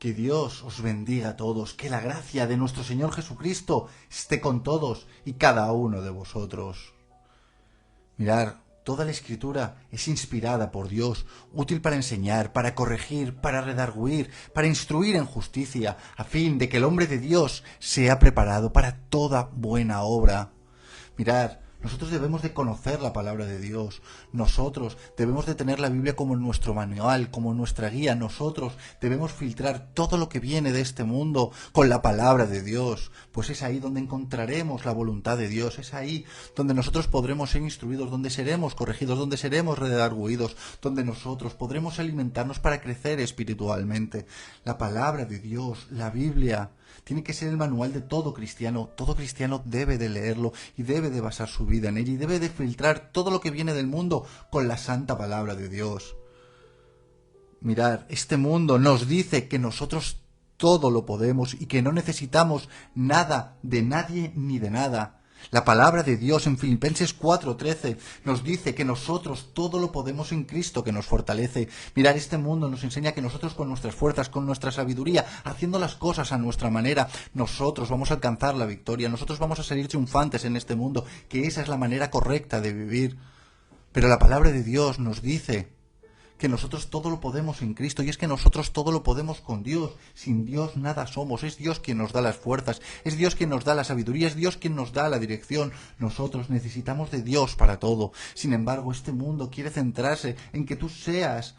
Que Dios os bendiga a todos, que la gracia de nuestro Señor Jesucristo esté con todos y cada uno de vosotros. Mirad, toda la Escritura es inspirada por Dios, útil para enseñar, para corregir, para redarguir, para instruir en justicia, a fin de que el hombre de Dios sea preparado para toda buena obra. Mirad, nosotros debemos de conocer la palabra de Dios. Nosotros debemos de tener la Biblia como nuestro manual, como nuestra guía. Nosotros debemos filtrar todo lo que viene de este mundo con la palabra de Dios. Pues es ahí donde encontraremos la voluntad de Dios. Es ahí donde nosotros podremos ser instruidos, donde seremos corregidos, donde seremos redarguidos, donde nosotros podremos alimentarnos para crecer espiritualmente. La palabra de Dios, la Biblia, tiene que ser el manual de todo cristiano. Todo cristiano debe de leerlo y debe de basar su vida en él y debe de filtrar todo lo que viene del mundo con la santa palabra de Dios. Mirad, este mundo nos dice que nosotros todo lo podemos y que no necesitamos nada de nadie ni de nada. La palabra de Dios en Filipenses 4:13 nos dice que nosotros todo lo podemos en Cristo que nos fortalece. Mirad, este mundo nos enseña que nosotros con nuestras fuerzas, con nuestra sabiduría, haciendo las cosas a nuestra manera, nosotros vamos a alcanzar la victoria, nosotros vamos a salir triunfantes en este mundo, que esa es la manera correcta de vivir. Pero la palabra de Dios nos dice que nosotros todo lo podemos en Cristo, y es que nosotros todo lo podemos con Dios. Sin Dios nada somos. Es Dios quien nos da las fuerzas, es Dios quien nos da la sabiduría, es Dios quien nos da la dirección. Nosotros necesitamos de Dios para todo. Sin embargo, este mundo quiere centrarse en que tú seas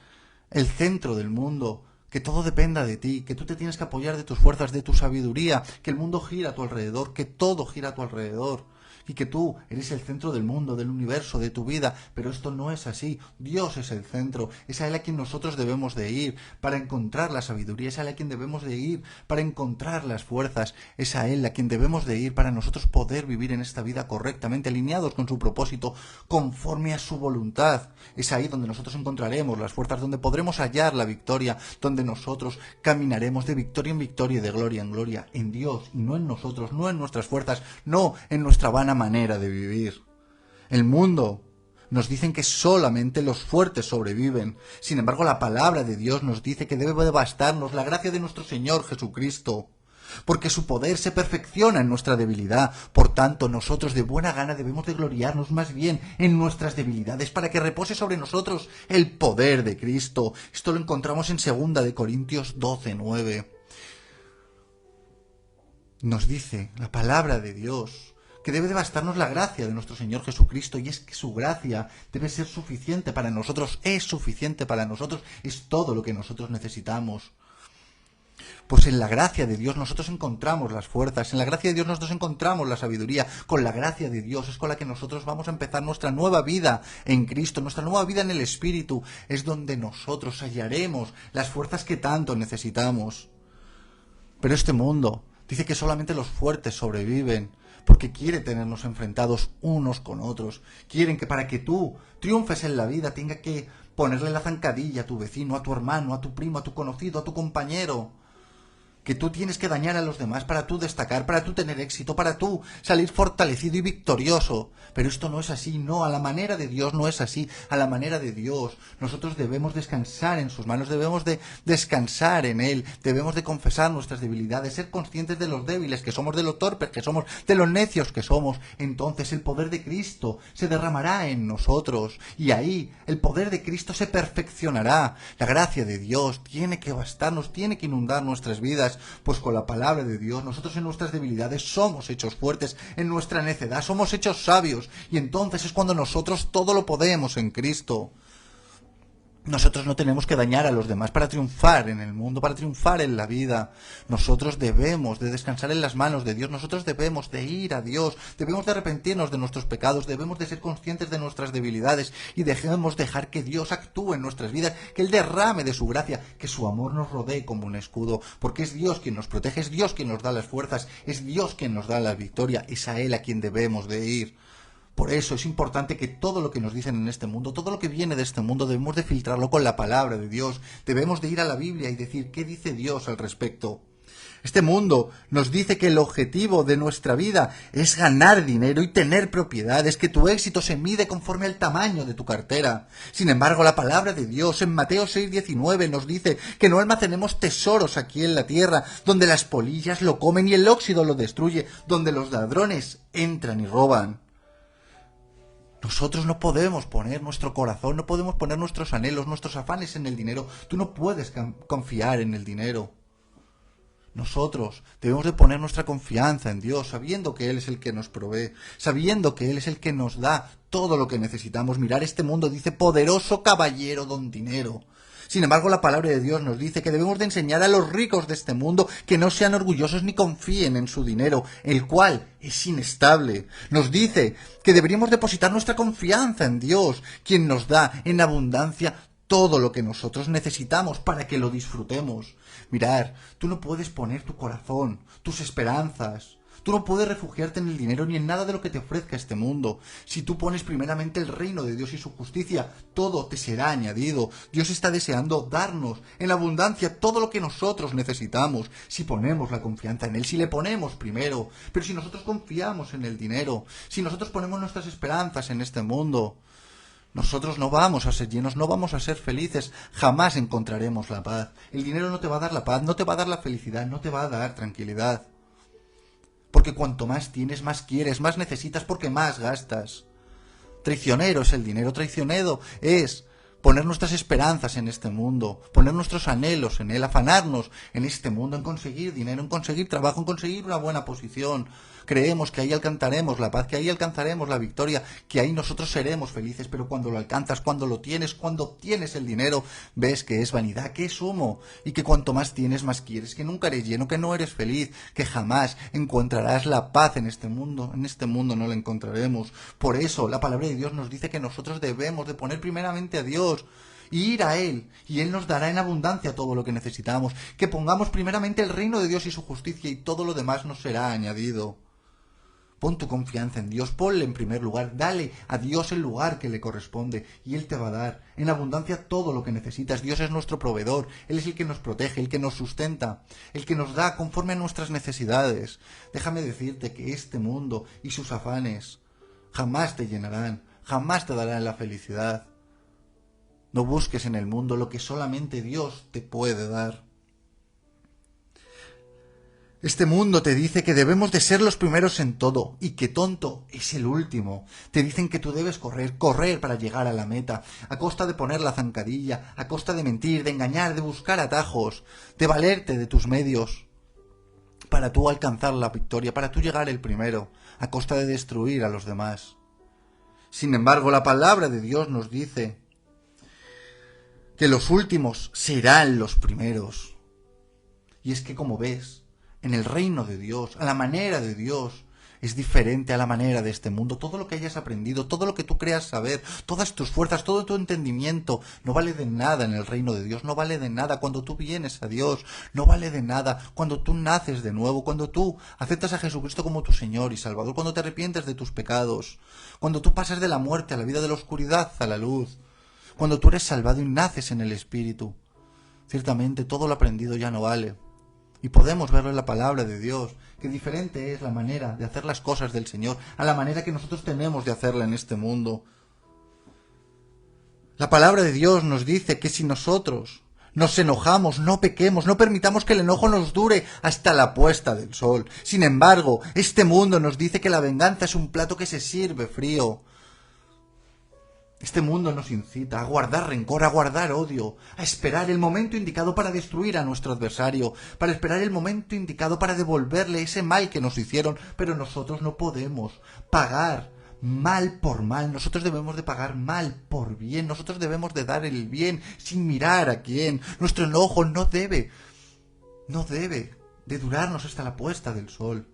el centro del mundo, que todo dependa de ti, que tú te tienes que apoyar de tus fuerzas, de tu sabiduría, que el mundo gira a tu alrededor, que todo gira a tu alrededor. Y que tú eres el centro del mundo, del universo, de tu vida, pero esto no es así. Dios es el centro, es a Él a quien nosotros debemos de ir para encontrar la sabiduría, es a Él a quien debemos de ir para encontrar las fuerzas, es a Él a quien debemos de ir para nosotros poder vivir en esta vida correctamente, alineados con su propósito, conforme a su voluntad. Es ahí donde nosotros encontraremos las fuerzas, donde podremos hallar la victoria, donde nosotros caminaremos de victoria en victoria y de gloria en gloria, en Dios y no en nosotros, no en nuestras fuerzas, no en nuestra vana manera de vivir. El mundo nos dicen que solamente los fuertes sobreviven. Sin embargo, la palabra de Dios nos dice que debe de bastarnos la gracia de nuestro Señor Jesucristo, porque su poder se perfecciona en nuestra debilidad. Por tanto, nosotros de buena gana debemos de gloriarnos más bien en nuestras debilidades, para que repose sobre nosotros el poder de Cristo. Esto lo encontramos en 2 de Corintios 12:9. Nos dice la palabra de Dios que debe de bastarnos la gracia de nuestro Señor Jesucristo, y es que su gracia debe ser suficiente para nosotros, es suficiente para nosotros, es todo lo que nosotros necesitamos. Pues en la gracia de Dios nosotros encontramos las fuerzas, en la gracia de Dios nosotros encontramos la sabiduría, con la gracia de Dios es con la que nosotros vamos a empezar nuestra nueva vida en Cristo, nuestra nueva vida en el Espíritu, es donde nosotros hallaremos las fuerzas que tanto necesitamos. Pero este mundo dice que solamente los fuertes sobreviven, porque quiere tenernos enfrentados unos con otros. Quieren que para que tú triunfes en la vida tenga que ponerle la zancadilla a tu vecino, a tu hermano, a tu primo, a tu conocido, a tu compañero. Que tú tienes que dañar a los demás para tú destacar, para tú tener éxito, para tú salir fortalecido y victorioso. Pero esto no es así, no, a la manera de Dios no es así, a la manera de Dios. Nosotros debemos descansar en sus manos, debemos de descansar en Él, debemos de confesar nuestras debilidades, ser conscientes de los débiles que somos, de lo torpes que somos, de los necios que somos. Entonces el poder de Cristo se derramará en nosotros y ahí el poder de Cristo se perfeccionará. La gracia de Dios tiene que bastarnos, tiene que inundar nuestras vidas. Pues con la palabra de Dios nosotros en nuestras debilidades somos hechos fuertes, en nuestra necedad somos hechos sabios, y entonces es cuando nosotros todo lo podemos en Cristo. Nosotros no tenemos que dañar a los demás para triunfar en el mundo, para triunfar en la vida. Nosotros debemos de descansar en las manos de Dios, nosotros debemos de ir a Dios, debemos de arrepentirnos de nuestros pecados, debemos de ser conscientes de nuestras debilidades y debemos dejar que Dios actúe en nuestras vidas, que Él derrame de su gracia, que su amor nos rodee como un escudo, porque es Dios quien nos protege, es Dios quien nos da las fuerzas, es Dios quien nos da la victoria, es a Él a quien debemos de ir. Por eso es importante que todo lo que nos dicen en este mundo, todo lo que viene de este mundo, debemos de filtrarlo con la palabra de Dios. Debemos de ir a la Biblia y decir qué dice Dios al respecto. Este mundo nos dice que el objetivo de nuestra vida es ganar dinero y tener propiedades, que tu éxito se mide conforme al tamaño de tu cartera. Sin embargo, la palabra de Dios en Mateo 6:19 nos dice que no almacenemos tesoros aquí en la tierra, donde las polillas lo comen y el óxido lo destruye, donde los ladrones entran y roban. Nosotros no podemos poner nuestro corazón, no podemos poner nuestros anhelos, nuestros afanes en el dinero. Tú no puedes confiar en el dinero. Nosotros debemos de poner nuestra confianza en Dios, sabiendo que Él es el que nos provee, sabiendo que Él es el que nos da todo lo que necesitamos. Mirar este mundo, dice, poderoso caballero don dinero. Sin embargo, la palabra de Dios nos dice que debemos de enseñar a los ricos de este mundo que no sean orgullosos ni confíen en su dinero, el cual es inestable. Nos dice que deberíamos depositar nuestra confianza en Dios, quien nos da en abundancia todo lo que nosotros necesitamos para que lo disfrutemos. Mirar, tú no puedes poner tu corazón, tus esperanzas. Tú no puedes refugiarte en el dinero ni en nada de lo que te ofrezca este mundo. Si tú pones primeramente el reino de Dios y su justicia, todo te será añadido. Dios está deseando darnos en abundancia todo lo que nosotros necesitamos, si ponemos la confianza en Él, si le ponemos primero. Pero si nosotros confiamos en el dinero, si nosotros ponemos nuestras esperanzas en este mundo, nosotros no vamos a ser llenos, no vamos a ser felices, jamás encontraremos la paz. El dinero no te va a dar la paz, no te va a dar la felicidad, no te va a dar tranquilidad. Porque cuanto más tienes, más quieres, más necesitas, porque más gastas. Traicionero es el dinero, traicionero es poner nuestras esperanzas en este mundo, poner nuestros anhelos en él, afanarnos en este mundo, en conseguir dinero, en conseguir trabajo, en conseguir una buena posición. Creemos que ahí alcanzaremos la paz, que ahí alcanzaremos la victoria, que ahí nosotros seremos felices, pero cuando lo alcanzas, cuando lo tienes, cuando obtienes el dinero, ves que es vanidad, que es humo, y que cuanto más tienes, más quieres, que nunca eres lleno, que no eres feliz, que jamás encontrarás la paz en este mundo no la encontraremos. Por eso la palabra de Dios nos dice que nosotros debemos de poner primeramente a Dios, y ir a Él, y Él nos dará en abundancia todo lo que necesitamos, que pongamos primeramente el reino de Dios y su justicia, y todo lo demás nos será añadido. Pon tu confianza en Dios, ponle en primer lugar, dale a Dios el lugar que le corresponde y Él te va a dar en abundancia todo lo que necesitas. Dios es nuestro proveedor, Él es el que nos protege, el que nos sustenta, el que nos da conforme a nuestras necesidades. Déjame decirte que este mundo y sus afanes jamás te llenarán, jamás te darán la felicidad. No busques en el mundo lo que solamente Dios te puede dar. Este mundo te dice que debemos de ser los primeros en todo y que tonto es el último. Te dicen que tú debes correr para llegar a la meta, a costa de poner la zancadilla, a costa de mentir, de engañar, de buscar atajos, de valerte de tus medios para tú alcanzar la victoria, para tú llegar el primero, a costa de destruir a los demás. Sin embargo, la palabra de Dios nos dice que los últimos serán los primeros. Y es que, como ves, en el reino de Dios, a la manera de Dios, es diferente a la manera de este mundo. Todo lo que hayas aprendido, todo lo que tú creas saber, todas tus fuerzas, todo tu entendimiento, no vale de nada en el reino de Dios, no vale de nada cuando tú vienes a Dios, no vale de nada cuando tú naces de nuevo, cuando tú aceptas a Jesucristo como tu Señor y Salvador, cuando te arrepientes de tus pecados, cuando tú pasas de la muerte a la vida, de la oscuridad a la luz, cuando tú eres salvado y naces en el Espíritu. Ciertamente todo lo aprendido ya no vale. Y podemos verlo en la palabra de Dios, que diferente es la manera de hacer las cosas del Señor a la manera que nosotros tenemos de hacerla en este mundo. La palabra de Dios nos dice que si nosotros nos enojamos, no pequemos, no permitamos que el enojo nos dure hasta la puesta del sol. Sin embargo, este mundo nos dice que la venganza es un plato que se sirve frío. Este mundo nos incita a guardar rencor, a guardar odio, a esperar el momento indicado para destruir a nuestro adversario, para esperar el momento indicado para devolverle ese mal que nos hicieron, pero nosotros no podemos pagar mal por mal, nosotros debemos de pagar mal por bien, nosotros debemos de dar el bien sin mirar a quién. Nuestro enojo no debe de durarnos hasta la puesta del sol.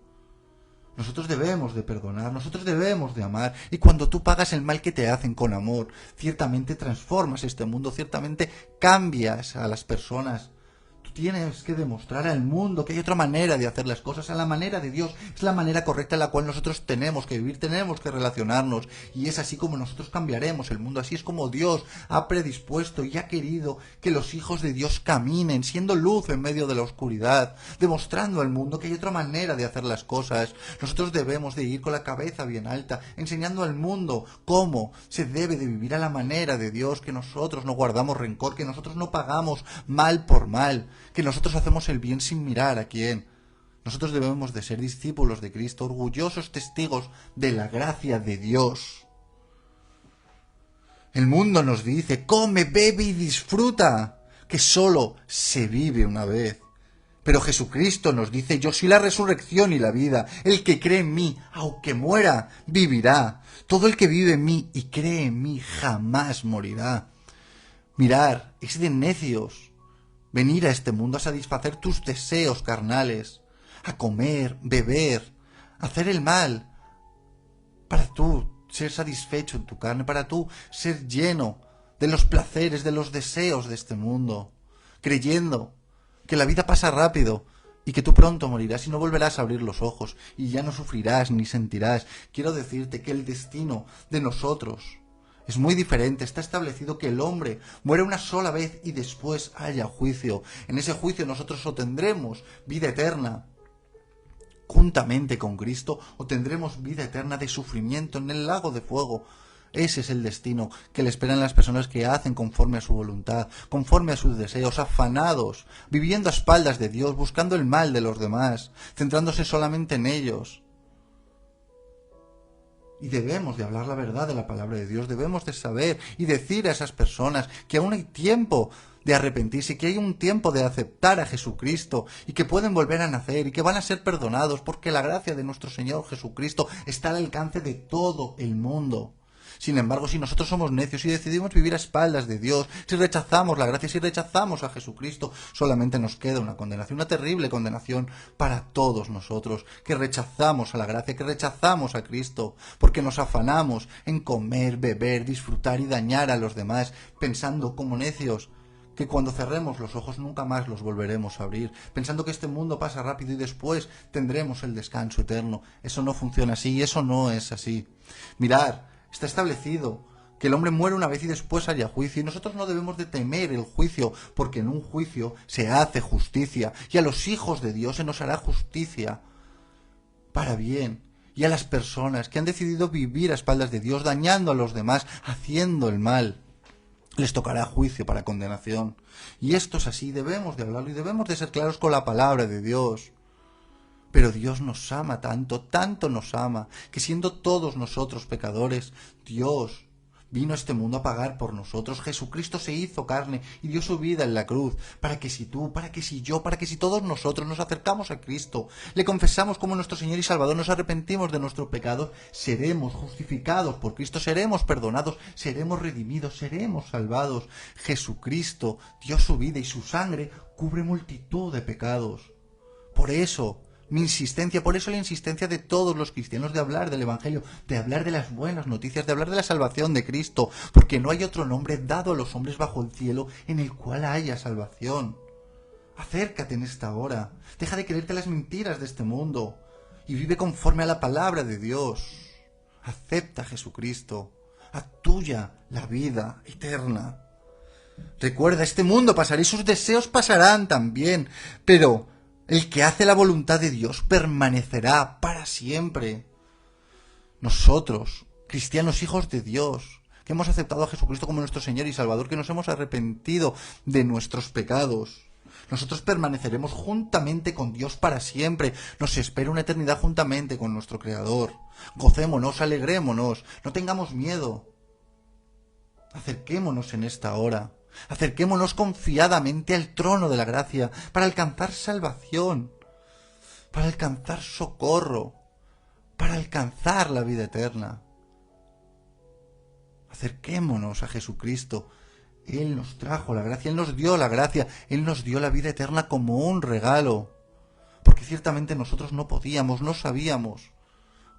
Nosotros debemos de perdonar, nosotros debemos de amar, y cuando tú pagas el mal que te hacen con amor, ciertamente transformas este mundo, ciertamente cambias a las personas. Tú tienes que demostrar al mundo que hay otra manera de hacer las cosas, a la manera de Dios. Es la manera correcta en la cual nosotros tenemos que vivir, tenemos que relacionarnos. Y es así como nosotros cambiaremos el mundo. Así es como Dios ha predispuesto y ha querido que los hijos de Dios caminen, siendo luz en medio de la oscuridad, demostrando al mundo que hay otra manera de hacer las cosas. Nosotros debemos de ir con la cabeza bien alta, enseñando al mundo cómo se debe de vivir a la manera de Dios, que nosotros no guardamos rencor, que nosotros no pagamos mal por mal, que nosotros hacemos el bien sin mirar a quién. Nosotros debemos de ser discípulos de Cristo, orgullosos testigos de la gracia de Dios. El mundo nos dice, come, bebe y disfruta, que solo se vive una vez. Pero Jesucristo nos dice, yo soy la resurrección y la vida. El que cree en mí, aunque muera, vivirá. Todo el que vive en mí y cree en mí jamás morirá. Mirar, es de necios venir a este mundo a satisfacer tus deseos carnales, a comer, beber, hacer el mal, para tú ser satisfecho en tu carne, para tú ser lleno de los placeres, de los deseos de este mundo, creyendo que la vida pasa rápido y que tú pronto morirás y no volverás a abrir los ojos y ya no sufrirás ni sentirás. Quiero decirte que el destino de nosotros es muy diferente. Está establecido que el hombre muere una sola vez y después haya juicio. En ese juicio nosotros o tendremos vida eterna juntamente con Cristo o tendremos vida eterna de sufrimiento en el lago de fuego. Ese es el destino que le esperan las personas que hacen conforme a su voluntad, conforme a sus deseos, afanados, viviendo a espaldas de Dios, buscando el mal de los demás, centrándose solamente en ellos. Y debemos de hablar la verdad de la palabra de Dios, debemos de saber y decir a esas personas que aún hay tiempo de arrepentirse, que hay un tiempo de aceptar a Jesucristo y que pueden volver a nacer y que van a ser perdonados porque la gracia de nuestro Señor Jesucristo está al alcance de todo el mundo. Sin embargo, si nosotros somos necios y decidimos vivir a espaldas de Dios, si rechazamos la gracia, si rechazamos a Jesucristo, solamente nos queda una condenación, una terrible condenación para todos nosotros, que rechazamos a la gracia, que rechazamos a Cristo, porque nos afanamos en comer, beber, disfrutar y dañar a los demás, pensando como necios que cuando cerremos los ojos nunca más los volveremos a abrir, pensando que este mundo pasa rápido y después tendremos el descanso eterno. Eso no funciona así y eso no es así. Mirad, está establecido que el hombre muere una vez y después haya juicio, y nosotros no debemos de temer el juicio, porque en un juicio se hace justicia, y a los hijos de Dios se nos hará justicia para bien, y a las personas que han decidido vivir a espaldas de Dios, dañando a los demás, haciendo el mal, les tocará juicio para condenación. Y esto es así, debemos de hablarlo y debemos de ser claros con la palabra de Dios. Pero Dios nos ama tanto, tanto nos ama, que siendo todos nosotros pecadores, Dios vino a este mundo a pagar por nosotros. Jesucristo se hizo carne y dio su vida en la cruz, para que si tú, para que si yo, para que si todos nosotros nos acercamos a Cristo, le confesamos como nuestro Señor y Salvador, nos arrepentimos de nuestro pecado, seremos justificados por Cristo, seremos perdonados, seremos redimidos, seremos salvados. Jesucristo dio su vida y su sangre cubre multitud de pecados. Por eso mi insistencia, por eso la insistencia de todos los cristianos de hablar del Evangelio, de hablar de las buenas noticias, de hablar de la salvación de Cristo, porque no hay otro nombre dado a los hombres bajo el cielo en el cual haya salvación. Acércate en esta hora, deja de creerte las mentiras de este mundo y vive conforme a la palabra de Dios. Acepta a Jesucristo, haz tuya la vida eterna. Recuerda, este mundo pasará y sus deseos pasarán también, pero el que hace la voluntad de Dios permanecerá para siempre. Nosotros, cristianos hijos de Dios, que hemos aceptado a Jesucristo como nuestro Señor y Salvador, que nos hemos arrepentido de nuestros pecados, nosotros permaneceremos juntamente con Dios para siempre. Nos espera una eternidad juntamente con nuestro Creador. Gocémonos, alegrémonos, no tengamos miedo. Acerquémonos en esta hora. Acerquémonos confiadamente al trono de la gracia para alcanzar salvación, para alcanzar socorro, para alcanzar la vida eterna. Acerquémonos a Jesucristo. Él nos trajo la gracia, Él nos dio la gracia, Él nos dio la vida eterna como un regalo, porque ciertamente nosotros no podíamos, no sabíamos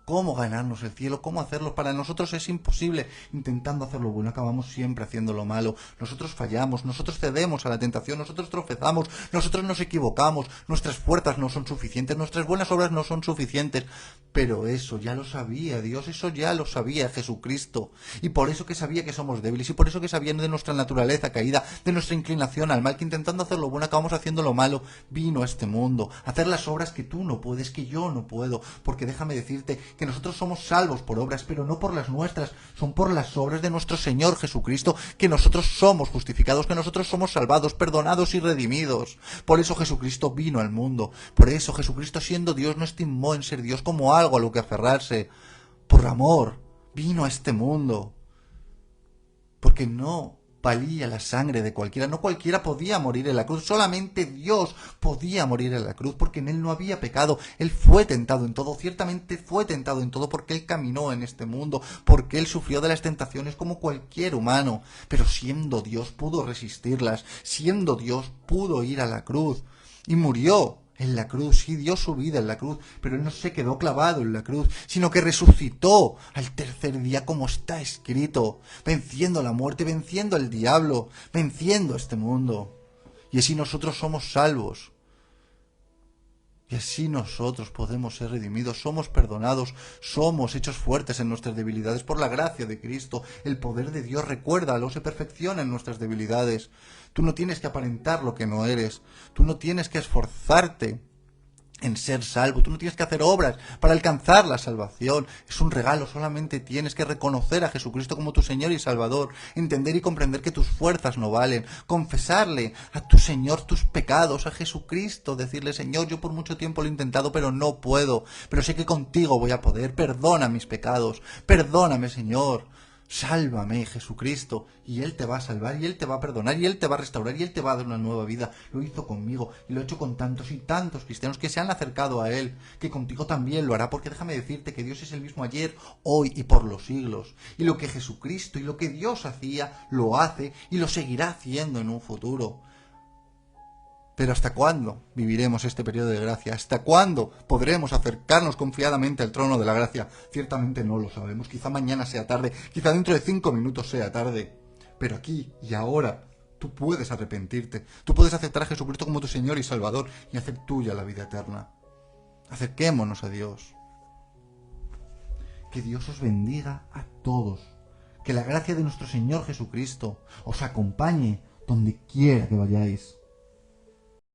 cómo ganarnos el cielo, cómo hacerlo. Para nosotros es imposible. Intentando hacer lo bueno, acabamos siempre haciendo lo malo. Nosotros fallamos, nosotros cedemos a la tentación, nosotros tropezamos, nosotros nos equivocamos, nuestras fuerzas no son suficientes, nuestras buenas obras no son suficientes. Pero eso ya lo sabía Dios, eso ya lo sabía Jesucristo. Y por eso que sabía que somos débiles, y por eso que sabía de nuestra naturaleza caída, de nuestra inclinación al mal, que intentando hacer lo bueno acabamos haciendo lo malo, vino a este mundo a hacer las obras que tú no puedes, que yo no puedo. Porque déjame decirte que nosotros somos salvos por obras, pero no por las nuestras, son por las obras de nuestro Señor Jesucristo, que nosotros somos justificados, que nosotros somos salvados, perdonados y redimidos. Por eso Jesucristo vino al mundo, por eso Jesucristo, siendo Dios, no estimó en ser Dios como algo a lo que aferrarse. Por amor vino a este mundo, porque no valía la sangre de cualquiera, no cualquiera podía morir en la cruz, solamente Dios podía morir en la cruz, porque en Él no había pecado. Él fue tentado en todo, ciertamente fue tentado en todo, porque Él caminó en este mundo, porque Él sufrió de las tentaciones como cualquier humano, pero siendo Dios pudo resistirlas, siendo Dios pudo ir a la cruz, y murió en la cruz, sí, dio su vida en la cruz, pero Él no se quedó clavado en la cruz, sino que resucitó al tercer día, como está escrito, venciendo la muerte, venciendo al diablo, venciendo este mundo. Y así nosotros somos salvos. Y así nosotros podemos ser redimidos, somos perdonados, somos hechos fuertes en nuestras debilidades por la gracia de Cristo. El poder de Dios, recuérdalo, se perfecciona en nuestras debilidades. Tú no tienes que aparentar lo que no eres, tú no tienes que esforzarte en ser salvo, tú no tienes que hacer obras para alcanzar la salvación, es un regalo, solamente tienes que reconocer a Jesucristo como tu Señor y Salvador, entender y comprender que tus fuerzas no valen, confesarle a tu Señor tus pecados, a Jesucristo, decirle: Señor, yo por mucho tiempo lo he intentado pero no puedo, pero sé que contigo voy a poder, perdona mis pecados, perdóname, Señor. Sálvame, Jesucristo, y Él te va a salvar, y Él te va a perdonar, y Él te va a restaurar, y Él te va a dar una nueva vida. Lo hizo conmigo, y lo ha hecho con tantos y tantos cristianos que se han acercado a Él, que contigo también lo hará, porque déjame decirte que Dios es el mismo ayer, hoy y por los siglos. Y lo que Jesucristo y lo que Dios hacía, lo hace y lo seguirá haciendo en un futuro. Pero ¿hasta cuándo viviremos este periodo de gracia? ¿Hasta cuándo podremos acercarnos confiadamente al trono de la gracia? Ciertamente no lo sabemos. Quizá mañana sea tarde, quizá dentro de 5 minutos sea tarde. Pero aquí y ahora tú puedes arrepentirte. Tú puedes aceptar a Jesucristo como tu Señor y Salvador y hacer tuya la vida eterna. Acerquémonos a Dios. Que Dios os bendiga a todos. Que la gracia de nuestro Señor Jesucristo os acompañe donde quiera que vayáis.